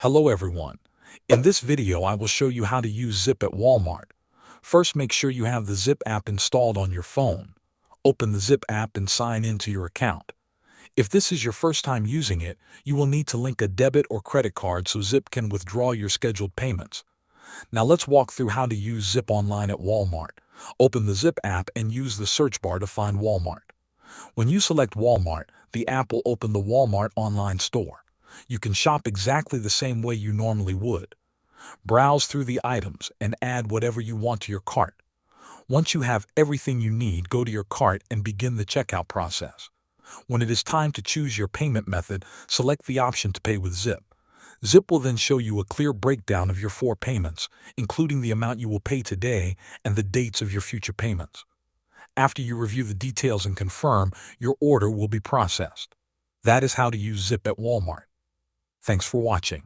Hello everyone. In this video I will show you how to use Zip at Walmart. First, make sure you have the Zip app installed on your phone. Open the Zip app and sign into your account. If this is your first time using it, you will need to link a debit or credit card so Zip can withdraw your scheduled payments. Now let's walk through how to use Zip online at Walmart. Open the Zip app and use the search bar to find Walmart. When you select Walmart, the app will open the Walmart online store. You can shop exactly the same way you normally would. Browse through the items and add whatever you want to your cart. Once you have everything you need, go to your cart and begin the checkout process. When it is time to choose your payment method, select the option to pay with Zip. Zip will then show you a clear breakdown of your 4 payments, including the amount you will pay today and the dates of your future payments. After you review the details and confirm, your order will be processed. That is how to use Zip at Walmart. Thanks for watching.